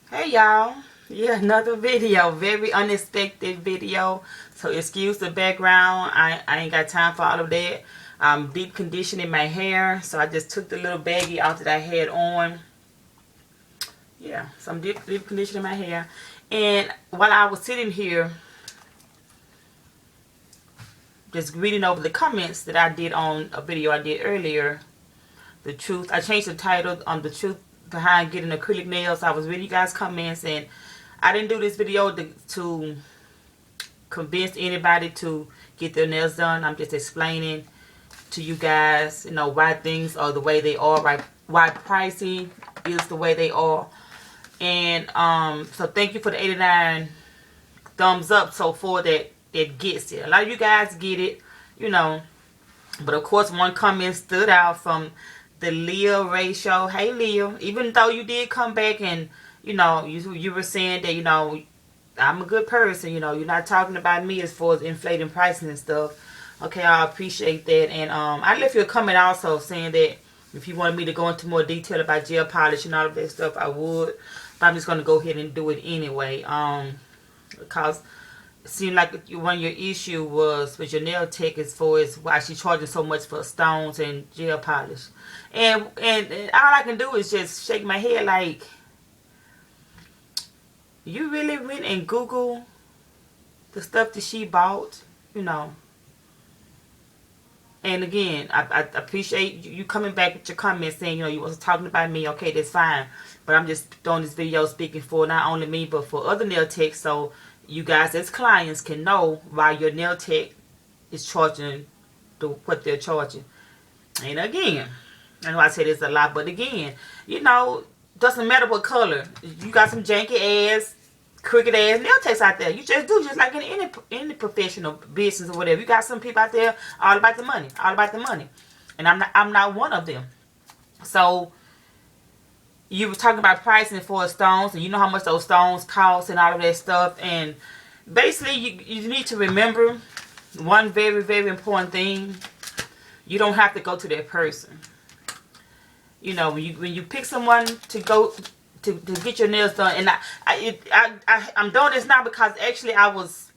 Hey y'all, yeah, another video, very unexpected video, so excuse the background. I ain't got time for all of that. I'm deep conditioning my hair, so I just took the little baggie out that I had on. Yeah, so I'm deep conditioning my hair, and while I was sitting here just reading over the comments that I did on a video I did earlier, the truth, I changed the title on the truth behind getting acrylic nails. I was reading you guys comments, and I didn't do this video to convince anybody to get their nails done. I'm just explaining to you guys, why things are the way they are, right? Why pricing is the way they are. And so thank you for the 89 thumbs up so far that gets it. A lot of you guys get it, you know. But of course, one comment stood out from the Leo ratio. Hey Leo, even though you did come back and you were saying that I'm a good person, you're not talking about me as far as inflating pricing and stuff. Okay, I appreciate that. And I left you a comment also saying that if you wanted me to go into more detail about gel polish and all of that stuff, I would. But I'm just gonna go ahead and do it anyway. Because it seemed like one of your issue was with your nail tech as far as why she's charging so much for stones and gel polish. And all I can do is just shake my head like, you really went and Google the stuff that she bought, you know. And again, I appreciate you coming back with your comments saying, you wasn't talking about me. Okay, that's fine. But I'm just doing this video speaking for not only me, but for other nail techs. So you guys as clients can know why your nail tech is charging what they're charging. And again, I know I said it's a lot, but again, doesn't matter what color. You got some janky ass, crooked ass nail techs out there. You just do, just like in any professional business or whatever. You got some people out there all about the money, all about the money, and I'm not one of them. So you were talking about pricing for stones, and you know how much those stones cost and all of that stuff. And basically, you need to remember one very, very important thing. You don't have to go to that person. When you pick someone to go to get your nails done, and I'm doing this now because actually I was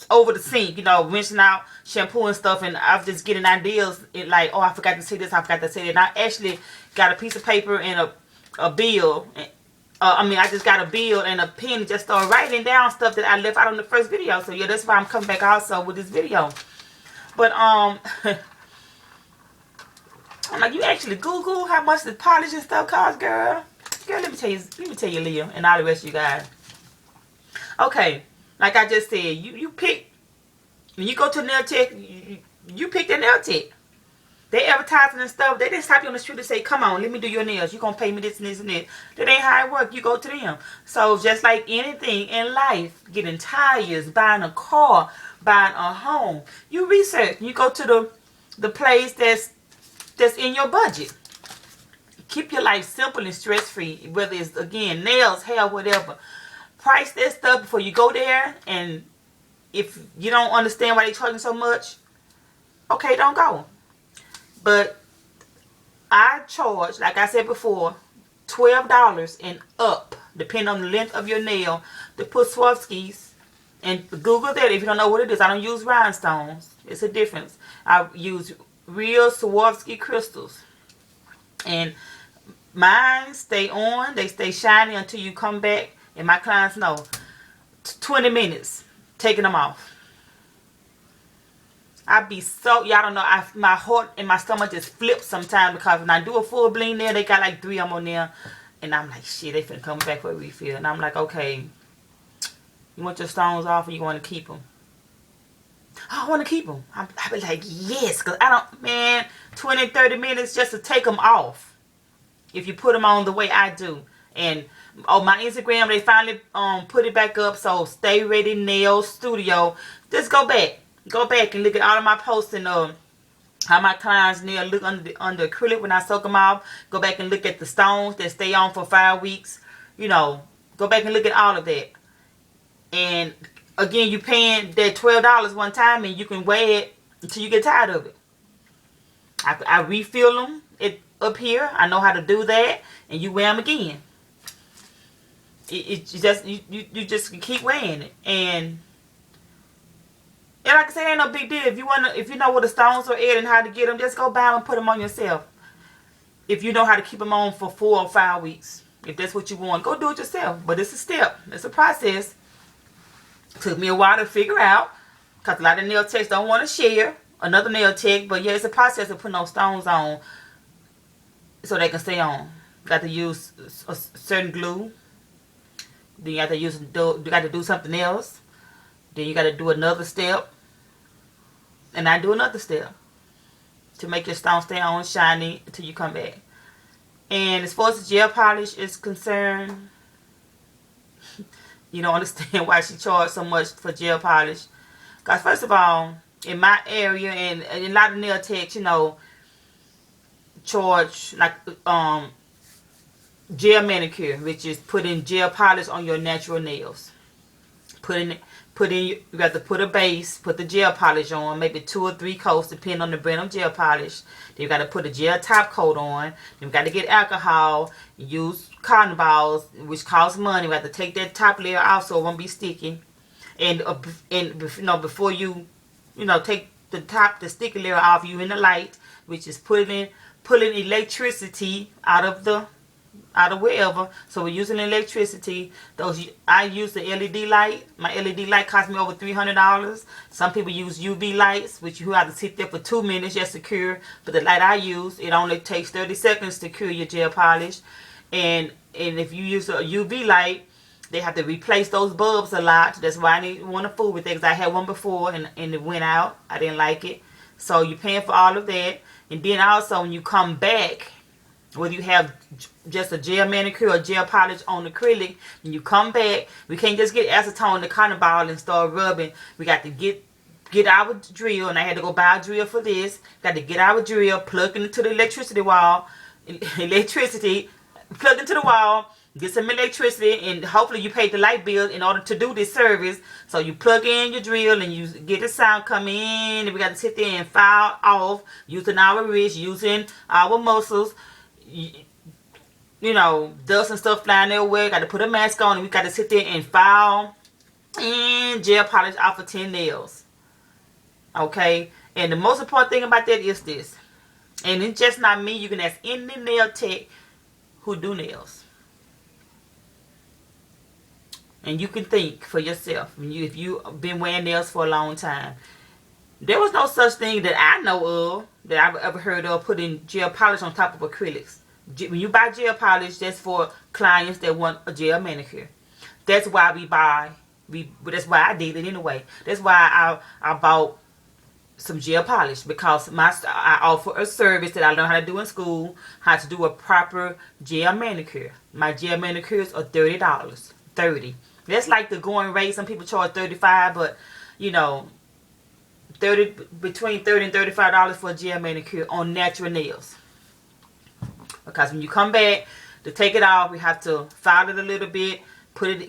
over the sink, rinsing out shampoo and stuff, and I was just getting ideas. Like, oh, I forgot to say this, I forgot to say that. And I actually got a piece of paper and a bill. I just got a bill and a pen and just started writing down stuff that I left out on the first video. So yeah, that's why I'm coming back also with this video. But I'm like, you actually Google how much the polish and stuff costs, girl? Girl, let me tell you, Leah, and all the rest of you guys. Okay, like I just said, you pick, when you go to nail tech, you pick the nail tech. They advertising and stuff. They didn't stop you on the street and say, come on, let me do your nails. You gonna pay me this and this and this. That ain't how it works. You go to them. So just like anything in life, getting tires, buying a car, buying a home, you research. You go to the place that's in your budget. Keep your life simple and stress-free, whether it's, again, nails, hair, whatever. Price that stuff before you go there, and if you don't understand why they're charging so much, okay, don't go. But I charge, like I said before, $12 and up, depending on the length of your nail, to put Swarovskis. And Google that if you don't know what it is. I don't use rhinestones. It's a difference. I use real Swarovski crystals. And mine stay on. They stay shiny until you come back. And my clients know. 20 minutes. Taking them off. I be so, y'all don't know, my heart and my stomach just flips sometimes because when I do a full bling there, they got like 3 of them on there. And I'm like, shit, they finna come back for a refill. And I'm like, okay, you want your stones off or you want to keep them? Oh, I want to keep them. I be like, yes, because I don't, man, 20, 30 minutes just to take them off. If you put them on the way I do. And on my Instagram, they finally put it back up. So Stay Ready Nail Studio. Just go back. Go back and look at all of my posts and how my clients nail look under acrylic when I soak them off. Go back and look at the stones that stay on for 5 weeks. Go back and look at all of that. And again, you paying that $12 one time, and you can wear it until you get tired of it. I refill them up here. I know how to do that, and you wear them again. you just keep weighing it. And like I said, ain't no big deal. If you know where the stones are at and how to get them, just go buy them and put them on yourself. If you know how to keep them on for 4 or 5 weeks, if that's what you want, go do it yourself. But it's a step. It's a process. Took me a while to figure out, because a lot of nail techs don't want to share. Another nail tech, but yeah, it's a process of putting those stones on so they can stay on. Got to use a certain glue. Then you got to do something else. Then you got to do another step. And I do another step to make your stone stay on shiny until you come back. And as far as the gel polish is concerned, you don't understand why she charged so much for gel polish. Because first of all, in my area and a lot of nail techs, you know, charge like gel manicure, which is putting gel polish on your natural nails. You got to put a base, put the gel polish on, maybe 2 or 3 coats depending on the brand of gel polish. Then you got to put a gel top coat on. Then you got to get alcohol, use cotton balls, which costs money. We have to take that top layer off so it won't be sticky. And before you take the sticky layer off, you in the light, which is pulling electricity out of wherever. So we're using electricity. I use the LED light. My LED light cost me over $300. Some people use UV lights, which you have to sit there for 2 minutes just to cure. But the light I use, it only takes 30 seconds to cure your gel polish. And if you use a UV light, they have to replace those bulbs a lot. That's why I didn't want to fool with it, because I had one before and it went out. I didn't like it. So you're paying for all of that. And then also when you come back, whether you have just a gel manicure or gel polish on acrylic, when you come back, we can't just get acetone in the cotton ball and start rubbing. We got to get our drill, and I had to go buy a drill for this. Got to get our drill, plug into the electricity, plug into the wall, get some electricity, and hopefully you paid the light bill in order to do this service. So you plug in your drill and you get the sound coming in, and we got to sit there and file off using our wrist, using our muscles. Dust and stuff flying everywhere. Got to put a mask on, and we got to sit there and file and gel polish off of 10 nails. Okay? And the most important thing about that is this. And it's just not me. You can ask any nail tech who do nails. And you can think for yourself. If you've been wearing nails for a long time. There was no such thing that I know of, that I've ever heard of, putting gel polish on top of acrylics. When you buy gel polish, that's for clients that want a gel manicure. That's why that's why I did it anyway. That's why I bought some gel polish, because I offer a service that I learned how to do in school, how to do a proper gel manicure. My gel manicures are $30. $30. That's like the going rate. Some people charge $35, but between $30 and $35 for a gel manicure on natural nails. Because when you come back to take it off, we have to file it a little bit,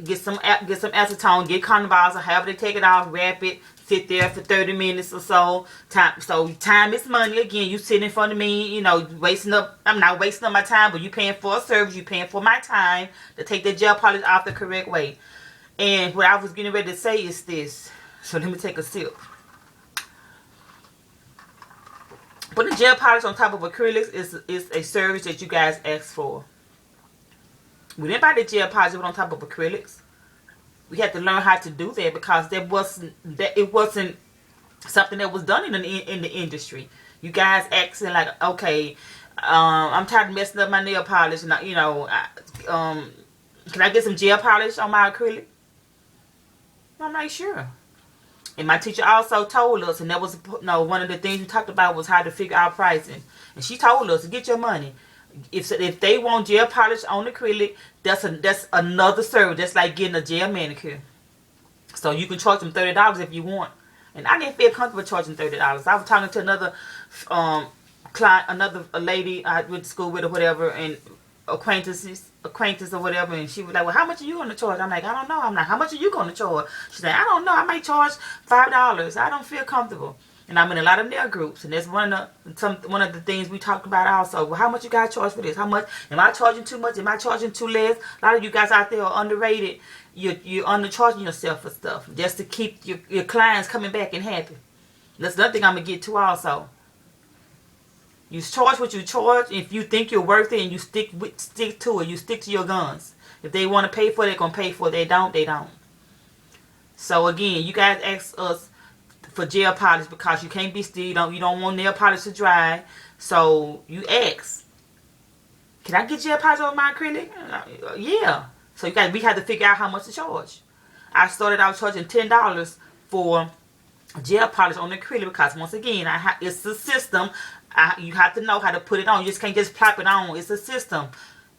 get some acetone, get cotton balls, or however they take it off, wrap it, sit there for 30 minutes or so. Time is money. Again, you sitting in front of me, I'm not wasting up my time, but you paying for a service, you paying for my time to take the gel polish off the correct way. And what I was getting ready to say is this. So let me take a sip. Putting gel polish on top of acrylics is a service that you guys asked for. We didn't buy the gel polish on top of acrylics. We had to learn how to do that, because it wasn't something that was done in the industry. You guys asking like, okay, I'm tired of messing up my nail polish, and can I get some gel polish on my acrylic? I'm like, sure. And my teacher also told us, and that was one of the things we talked about was how to figure out pricing. And she told us to get your money. If they want gel polish on acrylic, that's another service. That's like getting a gel manicure. So you can charge them $30 if you want. And I didn't feel comfortable charging $30. I was talking to another client, a lady I went to school with or whatever, and acquaintance or whatever, and she was like, well, how much are you going to charge? I'm like, I don't know. I'm like, how much are you going to charge? She's like, I don't know. I might charge $5. I don't feel comfortable. And I'm in a lot of nail groups, and that's one of the things we talked about also. Well, how much you guys charge for this? How much? Am I charging too much? Am I charging too less? A lot of you guys out there are underrated. You're undercharging yourself for stuff just to keep your clients coming back and happy. That's another thing I'm gonna get to also. You charge what you charge. If you think you're worth it and you stick to it, you stick to your guns. If they want to pay for it, they're gonna pay for it. They don't, they don't. So again, you guys ask us for gel polish because you can't be still. You don't want nail polish to dry. So you ask, can I get gel polish on my acrylic? Yeah. So we had to figure out how much to charge. I started out charging $10 for gel polish on the acrylic because once again, it's a system. You have to know how to put it on. You just can't just plop it on. It's a system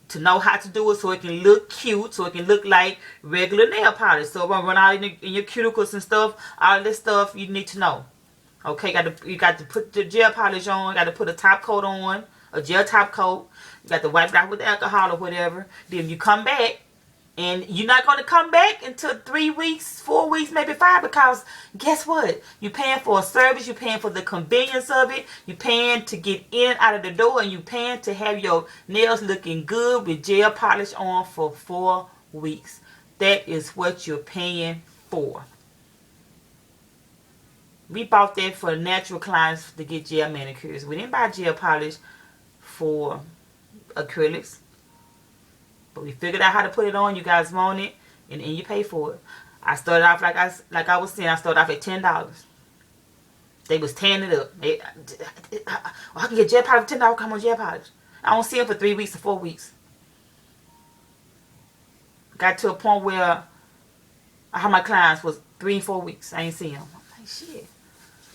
to know how to do it so it can look cute, so it can look like regular nail polish. So when run out in your cuticles and stuff, all of this stuff you need to know. Okay, you got to put the gel polish on. You got to put a top coat on, a gel top coat. You got to wipe it out with alcohol or whatever. Then you come back. And you're not going to come back until 3 weeks, 4 weeks, maybe 5, because guess what? You're paying for a service. You're paying for the convenience of it. You're paying to get in and out of the door, and you're paying to have your nails looking good with gel polish on for 4 weeks. That is what you're paying for. We bought that for natural clients to get gel manicures. We didn't buy gel polish for acrylics. But we figured out how to put it on. You guys want it, and you pay for it. I started off like I was saying. I started off at $10. They was tearing it up. I can get gel polish for $10. Come on, gel polish. I don't see them for 3 weeks to 4 weeks. Got to a point where I had my clients was 3 and 4 weeks. I ain't see them. I'm like, shit.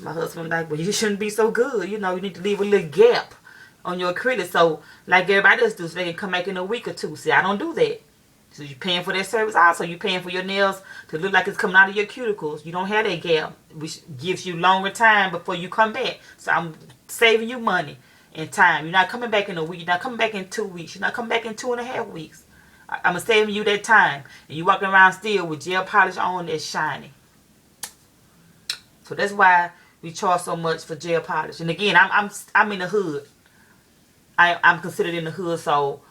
My husband like, well, you shouldn't be so good. You need to leave a little gap on your acrylic, so like everybody else do, so they can come back in a week or two. See, I don't do that. So you're paying for that service also. You're paying for your nails to look like it's coming out of your cuticles. You don't have that gap, which gives you longer time before you come back. So I'm saving you money and time. You're not coming back in a week. You're not coming back in 2 weeks. You're not coming back in 2.5 weeks. I'm saving you that time. And you walking around still with gel polish on that's shiny. So that's why we charge so much for gel polish. And again, I'm in the hood. I'm considered in the hood, so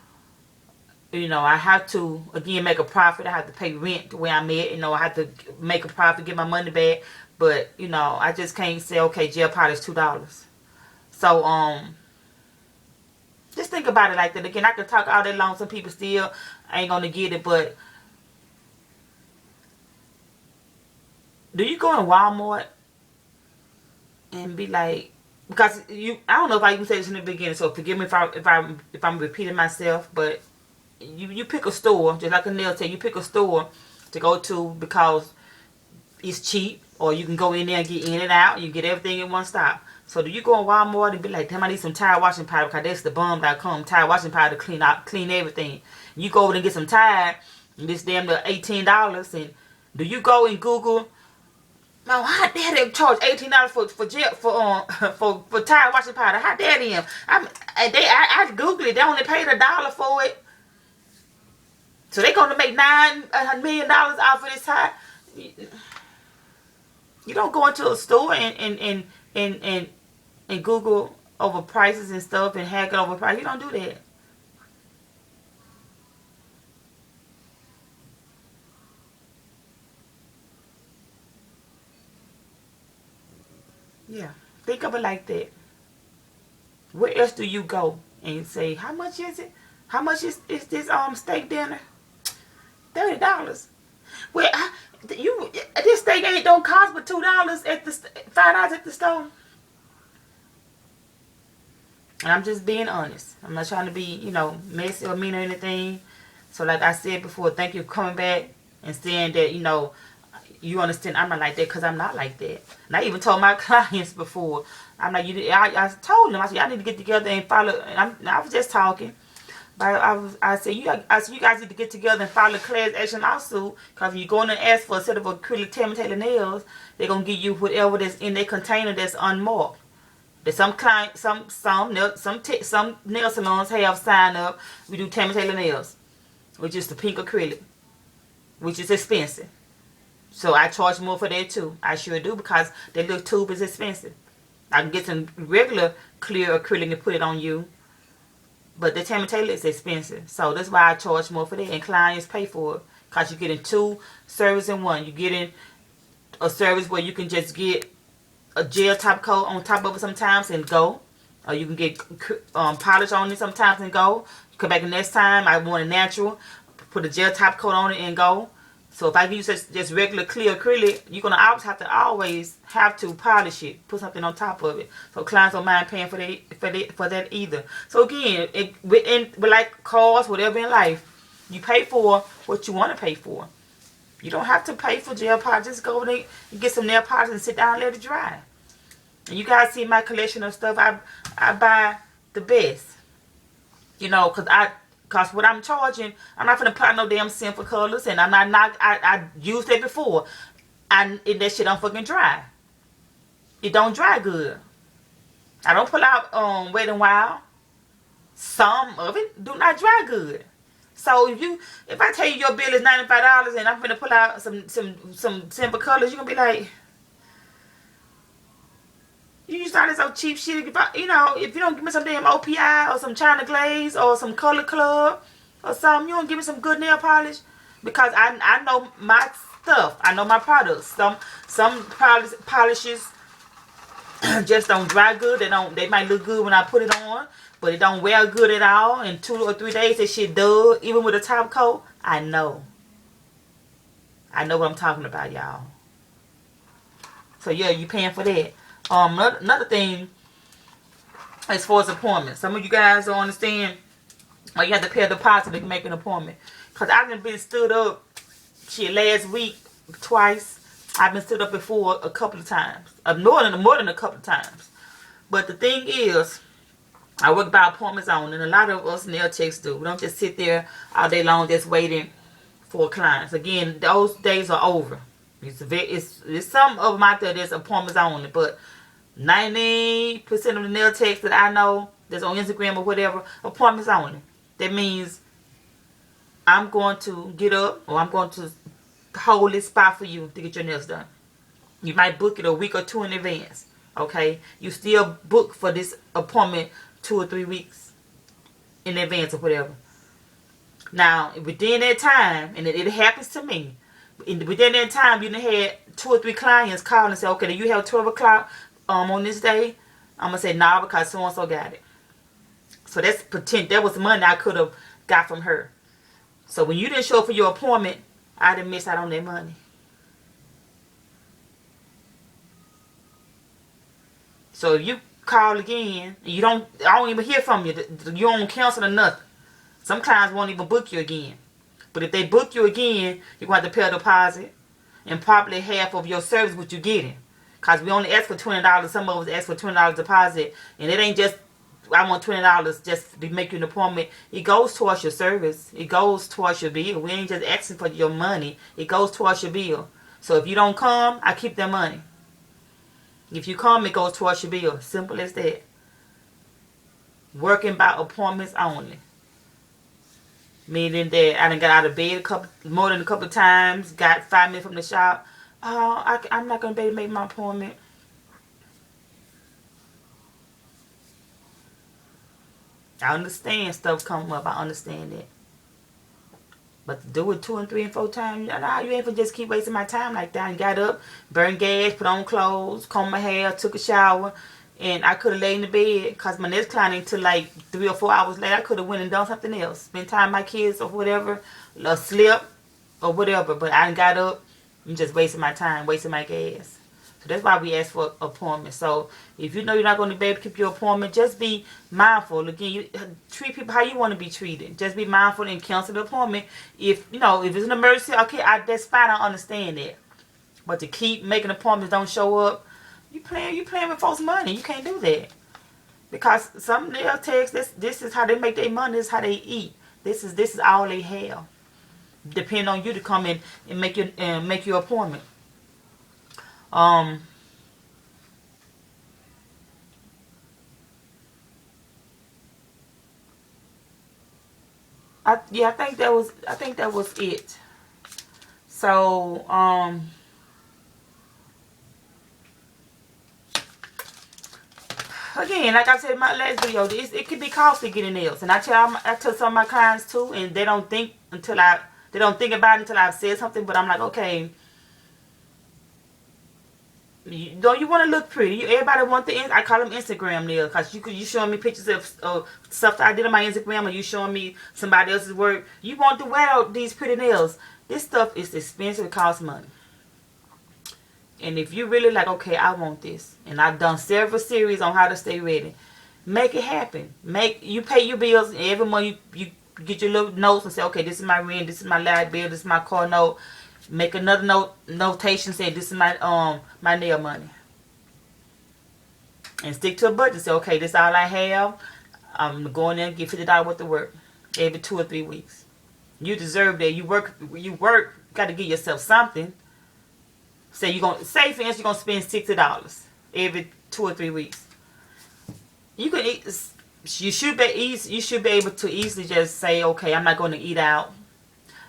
I have to again make a profit. I have to pay rent where I'm at. I have to make a profit, get my money back. But I just can't say, okay, gel polish $2. So just think about it like that. Again, I could talk all day long. Some people still ain't gonna get it, but do you go in Walmart and be like, because I don't know if I even said this in the beginning, so forgive me if I'm repeating myself, but you pick a store, just like a nail tech, you pick a store to go to because it's cheap, or you can go in there and get in and out, you get everything in one stop. So do you go in Walmart and be like, damn, I need some tire washing powder, because that's the bum.com, tire washing powder to clean everything. You go over and get some tire, and it's damn near $18, and do you go and Google, no, how dare they charge $18 for tire washing powder? How dare them? I googled it. They only paid $1 for it, so they're gonna make $9 million off of this tire. You don't go into a store and Google over prices and stuff and hack it over price. You don't do that. Yeah, think of it like that. Where else do you go and say, how much is it? How much is this steak dinner? $30. Well, this steak don't cost but $2 at the $5 at the store. And I'm just being honest. I'm not trying to be messy or mean or anything. So like I said before, thank you for coming back and saying that you understand I'm not like that, because I'm not like that. And I even told my clients before, I'm like, I told them, I said, y'all need to get together and follow. And I was just talking, but I said, you guys need to get together and file a class action lawsuit, because if you're going to ask for a set of acrylic Tammy Taylor nails, they're gonna give you whatever that's in their container that's unmarked. That some nail salons have signed up. We do Tammy Taylor nails, which is the pink acrylic, which is expensive. So I charge more for that too. I sure do, because that little tube is expensive. I can get some regular clear acrylic and put it on you. But the Tammy Taylor is expensive. So that's why I charge more for that. And clients pay for it. Because you're getting 2 services in one. You're getting a service where you can just get a gel top coat on top of it sometimes and go. Or you can get polish on it sometimes and go. You come back the next time, I want it natural. Put a gel top coat on it and go. So if I use just regular clear acrylic, you're going to always have to polish it. Put something on top of it. So clients don't mind paying for that either. So again, with like cars, whatever in life, you pay for what you want to pay for. You don't have to pay for gel polish. Just go over there and get some nail polish and sit down and let it dry. And you guys see my collection of stuff. I buy the best. You know, because what I'm charging, I'm not going to apply no damn simple colors. And I used it before. And that shit don't fucking dry. It don't dry good. I don't pull out Wet n Wild. Some of it do not dry good. So if I tell you your bill is $95 and I'm going to pull out some simple colors, you're going to be like, you started so cheap shit. If you don't give me some damn OPI or some China Glaze or some Color Club or something, you don't give me some good nail polish. Because I know my stuff. I know my products. Some polishes just don't dry good. They might look good when I put it on, but it don't wear good at all. In 2 or 3 days, that shit dug. Even with a top coat, I know what I'm talking about, y'all. So yeah, you paying for that. Another thing, as far as appointments, some of you guys don't understand why you have to pay a deposit to make an appointment. Cause I've been stood up, last week twice. I've been stood up before a couple of times, more than a couple of times. But the thing is, I work by appointments only, and a lot of us nail techs do. We don't just sit there all day long just waiting for clients. Again, those days are over. It's some of them out there that's appointments only, but 90% of the nail techs that I know that's on Instagram or whatever, appointments only. That means I'm going to get up or I'm going to hold this spot for you to get your nails done. You might book it a week or 2 in advance. Okay? You still book for this appointment 2 or 3 weeks in advance or whatever. Now, within that time, and it happens to me, within that time, you done had 2 or 3 clients call and say, okay, do you have 12 o'clock on this day? I'm going to say, nah, because so-and-so got it. So that's pretend. That was money I could have got from her. So when you didn't show up for your appointment, I didn't miss out on that money. So if you call again, and I don't even hear from you. You don't cancel or nothing. Some clients won't even book you again. But if they book you again, you're going to have to pay a deposit. And probably half of your service what you're getting. Because we only ask for $20. Some of us ask for $20 deposit. And it ain't just, I want $20 just to make you an appointment. It goes towards your service. It goes towards your bill. We ain't just asking for your money. It goes towards your bill. So if you don't come, I keep that money. If you come, it goes towards your bill. Simple as that. Working by appointments only. Meaning that I done got out of bed more than a couple of times. Got 5 minutes from the shop. Oh, I'm not going to be able to make my appointment. I understand stuff come up. I understand it. But to do it 2 and 3 and 4 times, nah, you ain't for just keep wasting my time like that. I got up, burned gas, put on clothes, combed my hair, took a shower. And I could have laid in the bed because my next client until like 3 or 4 hours later. I could have went and done something else. Spent time with my kids or whatever. Or slept or whatever. But I got up and just wasting my time, wasting my gas. So that's why we ask for appointments. So if you know you're not going to be able to keep your appointment, just be mindful. Again, you treat people how you want to be treated. Just be mindful and cancel the appointment. If it's an emergency, okay, that's fine. I understand that. But to keep making appointments don't show up, you playing with folks' money. You can't do that. Because some nail techs, this is how they make their money. This is how they eat. This is all they have. Depending on you to come in and make your appointment. I think that was it. So again, like I said in my last video, it can be costly getting nails. And I tell some of my clients too, and they don't think about it until I've said something. But I'm like, okay, you want to look pretty. Everybody want I call them Instagram nails, because you showing me pictures of stuff that I did on my Instagram, or you showing me somebody else's work. You want to wear these pretty nails. This stuff is expensive. It costs money. And if you really like, okay, I want this, and I've done several series on how to stay ready, make it happen. You pay your bills, and every month you get your little notes and say, okay, this is my rent, this is my light bill, this is my car note. Make another notation saying this is my my nail money. And stick to a budget. Say, okay, this is all I have. I'm going in and get $50 worth of work every 2 or 3 weeks. You deserve that. You work, got to give yourself something. Say for instance, you're gonna spend $60 every 2 or 3 weeks. You can eat. You should be able to easily just say, okay, I'm not going to eat out.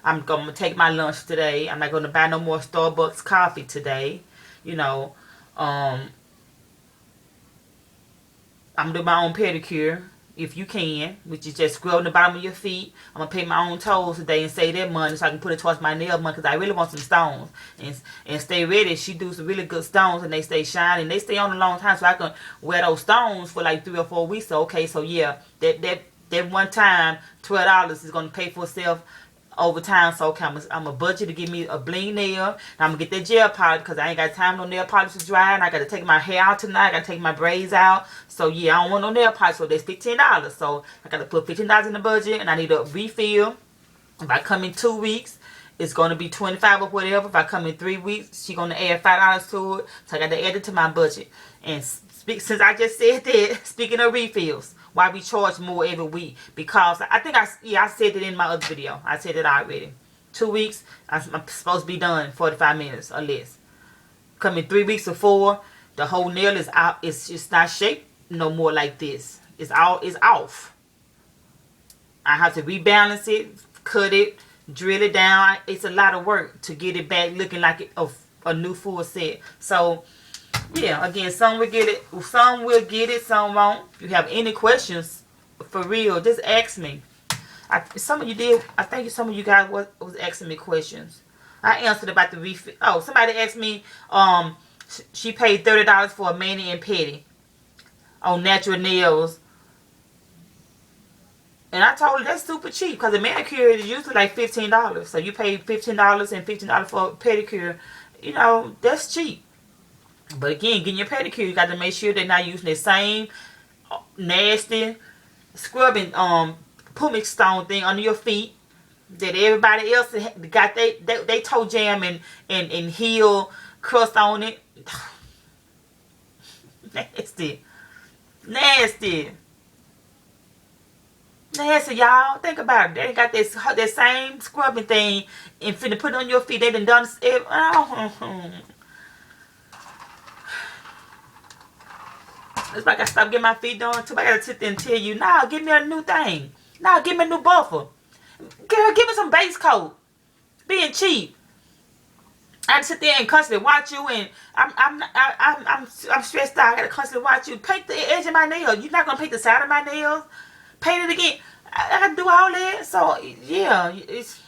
I'm going to take my lunch today. I'm not going to buy no more Starbucks coffee today. You know, I'm doing my own pedicure, if you can, which is just scrubbing the bottom of your feet. I'm going to paint my own toes today and save that money so I can put it towards my nail money, because I really want some stones. And Stay Ready, she do some really good stones, and they stay shiny, and they stay on a long time, so I can wear those stones for like 3 or 4 weeks. So, okay, so yeah, that one time, $12 is going to pay for itself over time. So okay, I'm a budget to give me a bling nail. And I'm gonna get that gel polish, because I ain't got time no nail polish to dry, and I gotta take my hair out tonight. I gotta take my braids out. So yeah, I don't want no nail polish. So that's $15. So I gotta put $15 in the budget, and I need a refill. If I come in 2 weeks, it's gonna be $25 or whatever. If I come in 3 weeks, she's gonna add $5 to it. So I gotta add it to my budget. And since I just said that, speaking of refills, why we charge more every week? Because I think I said it in my other video. I said it already. 2 weeks, I'm supposed to be done 45 minutes or less. Coming 3 weeks or 4, the whole nail is out. It's just not shaped no more like this. It's off. I have to rebalance it, cut it, drill it down. It's a lot of work to get it back looking like a new full set. So yeah, again, some will get it, some won't. If you have any questions, for real, just ask me. Some of you did. I think some of you guys was asking me questions. I answered about the refill. Oh, somebody asked me. She paid $30 for a mani and pedi on natural nails, and I told her that's super cheap, because a manicure is usually like $15. So you pay $15 and $15 for a pedicure. You know, that's cheap. But again, getting your pedicure, you got to make sure they're not using the same nasty scrubbing pumice stone thing under your feet that everybody else got they toe jam and heel crust on it. Nasty, y'all. Think about it. They got that same scrubbing thing and finna put it on your feet. They done It's like I stopped getting my feet done too. I gotta sit there and tell you, nah, give me a new thing. Nah, give me a new buffer. Girl, give me some base coat. Being cheap. I had to sit there and constantly watch you, and I'm stressed out. I gotta constantly watch you. Paint the edge of my nail. You're not gonna paint the side of my nails. Paint it again. I gotta do all that. So yeah, it's.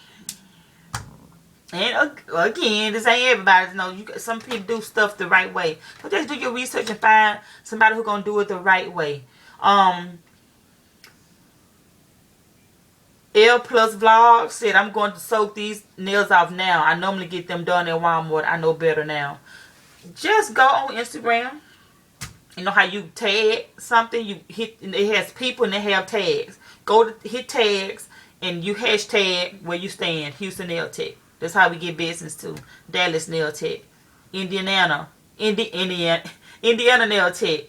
And again, this ain't everybody. No, some people do stuff the right way. So just do your research and find somebody who's gonna do it the right way. L Plus Vlog said, I'm going to soak these nails off now. I normally get them done at Walmart. I know better now. Just go on Instagram. You know how you tag something? You hit. It has people and they have tags. Go to hit tags and you hashtag where you stand. Houston Nail Tech. That's how we get business too. Dallas Nail Tech, Indiana Nail Tech,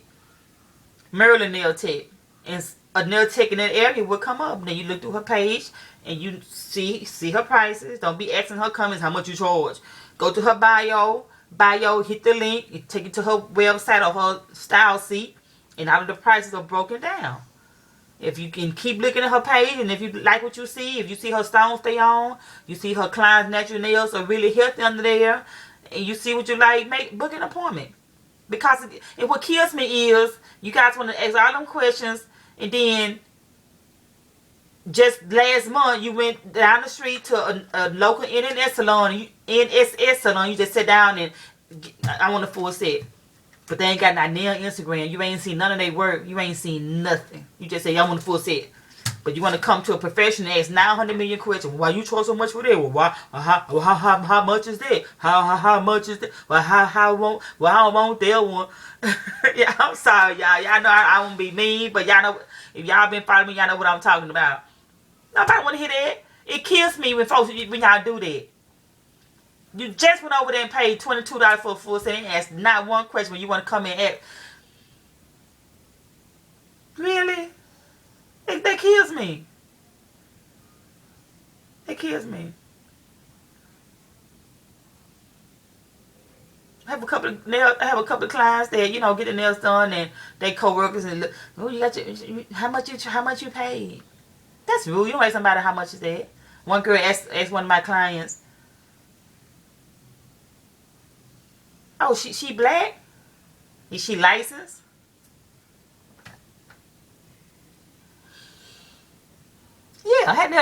Maryland Nail Tech, and a nail tech in that area will come up. Then you look through her page and you see her prices. Don't be asking her comments how much you charge. Go to her bio, hit the link, it take you to her website or her style sheet, and all of the prices are broken down. If you can keep looking at her page, and if you like what you see, if you see her stones stay on, you see her clients' natural nails are really healthy under there, and you see what you like, book an appointment. Because what kills me is you guys want to ask all them questions, and then just last month you went down the street to a local NNS salon, NSS salon. You just sit down and I want a full set. But they ain't got no nail Instagram. You ain't seen none of their work. You ain't seen nothing. You just say, I want a full set. But you want to come to a professional and ask 900 million questions. Why you charge so much for that? Well, why? How much is that? How much is that? Well, I don't want that one. Yeah, I'm sorry, y'all. Y'all know I won't be mean, but y'all know, if y'all been following me, y'all know what I'm talking about. Nobody want to hear that. It kills me when y'all do that. You just went over there and paid $22 for a full set and asked not one question when you want to come in and ask. Really? That kills me. It kills me. I have a couple of clients that, you know, get their nails done, and they coworkers and look, oh, you got your, how much you paid? That's rude. You don't ask somebody how much is that. One girl asked one of my clients, oh, she black? Is she licensed? Yeah, I had to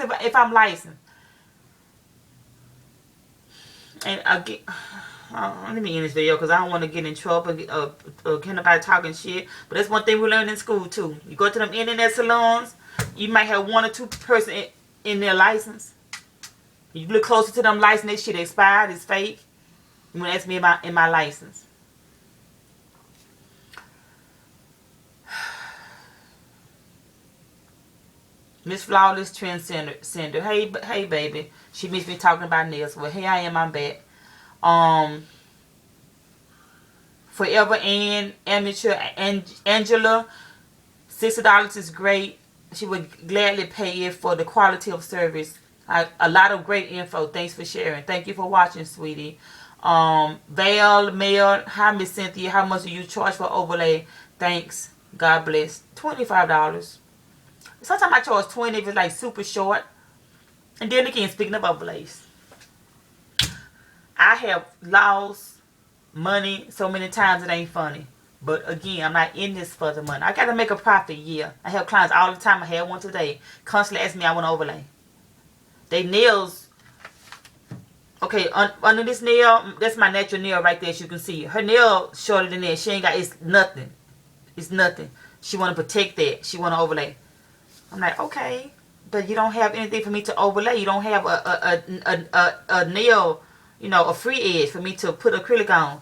ask if I'm licensed. And again, let me end this video because I don't want to get in trouble or get nobody talking shit. But that's one thing we learned in school too. You go to them internet salons, you might have one or two person in their license. You look closer to them license, that shit expired, it's fake. You want to ask me in my license. Miss Flawless Trendsetter. Hey, baby. She missed me talking about nails. Well, here I am. I'm back. Forever Amateur Angela. $60 is great. She would gladly pay it for the quality of service. A lot of great info. Thanks for sharing. Thank you for watching, sweetie. Val Mail. Hi, Miss Cynthia. How much do you charge for overlay? Thanks. God bless. $25. Sometimes I charge 20 if it's like super short. And then again, speaking of overlays, I have lost money so many times it ain't funny. But again, I'm not in this for the money. I got to make a profit, yeah. I have clients all the time. I had one today. Constantly ask me, I want to overlay. They nails, okay, under this nail, that's my natural nail right there, as you can see. Her nail shorter than that. She ain't got, it's nothing. It's nothing. She want to protect that. She want to overlay. I'm like, okay, but you don't have anything for me to overlay. You don't have a nail, you know, a free edge for me to put acrylic on.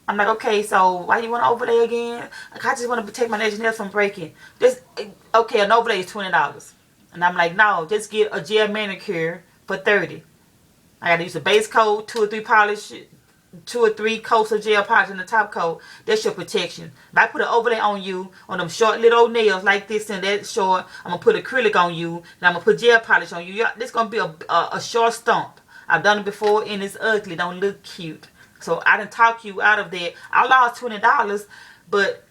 I'm like, okay, so why you want to overlay again? Like, I just want to protect my natural nails from breaking. Okay, an overlay is $20. And I'm like, no, just get a gel manicure for $30. I got to use a base coat, 2 or 3 coats of gel polish in the top coat. That's your protection. If I put an overlay on you on them short little nails like this and that short, I'm going to put acrylic on you, and I'm going to put gel polish on you. This going to be a short stump. I've done it before and it's ugly. Don't look cute. So I done talk you out of that. I lost $20, but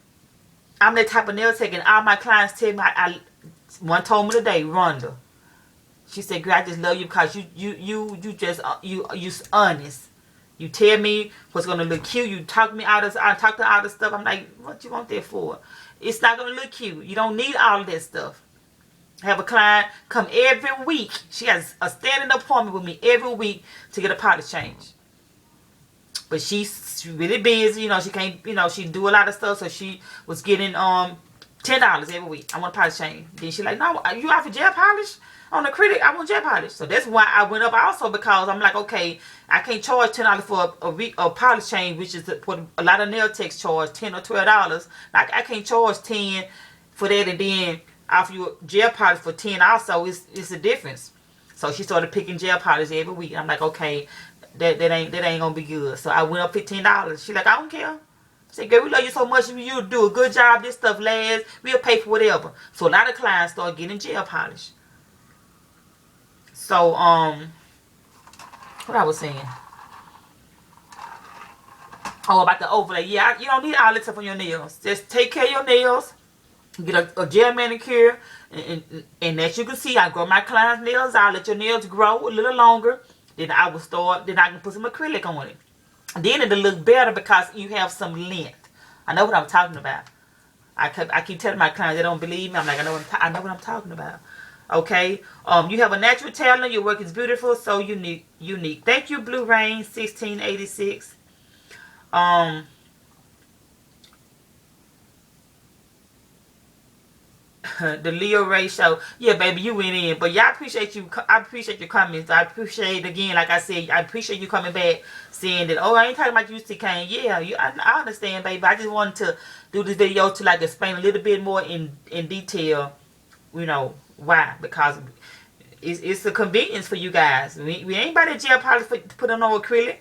I'm that type of nail tech, and all my clients tell me, one told me today, Rhonda, she said, girl, I just love you because you honest. You tell me what's gonna look cute. You talk me out of stuff. I'm like, what you want that for? It's not gonna look cute. You don't need all of that stuff. I have a client come every week. She has a standing appointment with me every week to get a polish change. But she's really busy. You know, she can't. You know, she do a lot of stuff. So she was getting $10 every week. I want a polish change. Then she like, no, you offer gel polish on acrylic? I want gel polish. So that's why I went up also, because I'm like, okay, I can't charge $10 for a polish change, which is what a lot of nail techs charge, $10 or $12. I can't charge $10 for that and then offer you gel polish for $10 also. It's a difference. So she started picking gel polish every week. I'm like, okay, that ain't gonna be good. So I went up $15. She like, I don't care. I said, girl, we love you so much. You do a good job. This stuff lasts. We'll pay for whatever. So a lot of clients start getting gel polish. So what I was saying. Oh, about the overlay. Yeah, you don't need all that stuff on your nails. Just take care of your nails. Get a gel manicure. And as you can see, I grow my clients' nails. I'll let your nails grow a little longer. Then I can put some acrylic on it. Then it'll look better because you have some length. I know what I'm talking about. I keep telling my clients they don't believe me. I'm like, I know what I'm talking about. Okay. You have a natural talent. Your work is beautiful, so unique. Thank you, Blue Rain 1686. The Leo Ray show. Yeah, baby, you went in. But y'all appreciate you. I appreciate your comments. I appreciate, again, like I said, I appreciate you coming back saying that, oh, I ain't talking about you, Kane. Yeah, I understand, baby. I just wanted to do this video to like explain a little bit more in detail, you know, why. Because it's a convenience for you guys. We ain't by the jail polish to put on no acrylic.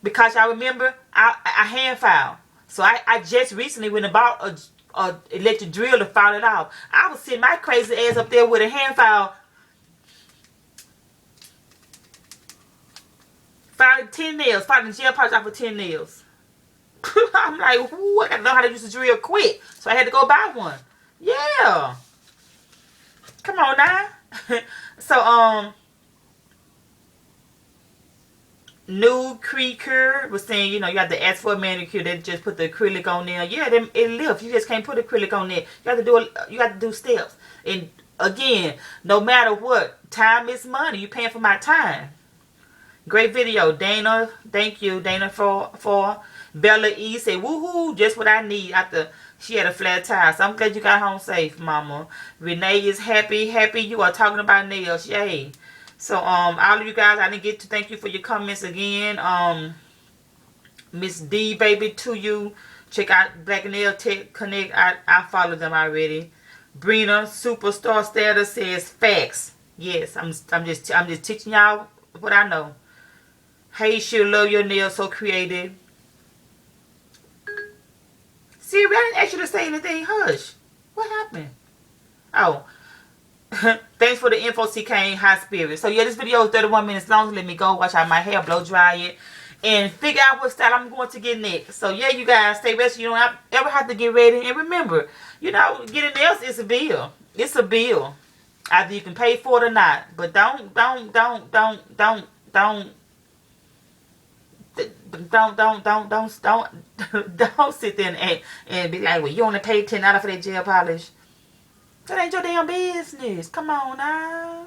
Because y'all remember, I hand file. So I just recently went and bought a electric drill to file it off. I was sitting my crazy ass up there with a hand file, filing 10 nails, filing gel polish off of 10 nails. I'm like, ooh, I gotta know how to use a drill quick. So I had to go buy one. Yeah. Come on now. So, New Creaker was saying, you know, you have to ask for a manicure. They just put the acrylic on there. Yeah, it lifts. You just can't put acrylic on there. You have to do steps. And again, no matter what, time is money. You paying for my time. Great video, Dana. Thank you, Dana, for Bella E said, woohoo, just what I need after she had a flat tire. So I'm glad you got home safe, Mama. Renee is happy you are talking about nails. Yay. So, all of you guys, I didn't get to thank you for your comments again. Miss D, baby, to you. Check out Black Nail Tech Connect. I followed them already. Brina, Superstar Status says facts. Yes, I'm just teaching y'all what I know. Hey, she'll love your nails, so creative. Siri, I didn't ask you to say anything. Hush. What happened? Oh. Thanks for the info, CK. High spirit. So yeah, this video is 31 minutes long. Let me go wash out my hair, blow dry it, and figure out what style I'm going to get next. So yeah, you guys stay rested. You don't ever have to get ready. And remember, you know, getting nails is a bill. It's a bill. Either you can pay for it or not. But don't sit there and be like, well, you only paid $10 for that gel polish. That ain't your damn business. Come on now.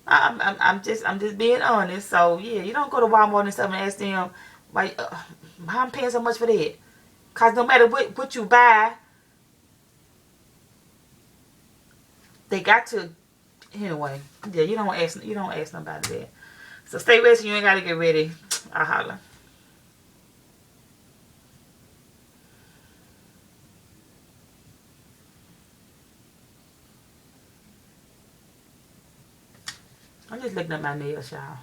I'm just being honest. So yeah, you don't go to Walmart and stuff and ask them why I'm paying so much for that. Cause no matter what you buy, they got to anyway. Yeah, you don't ask nobody that. So stay rested. You ain't gotta get ready. I'll holler. I'm just looking at my nails, y'all.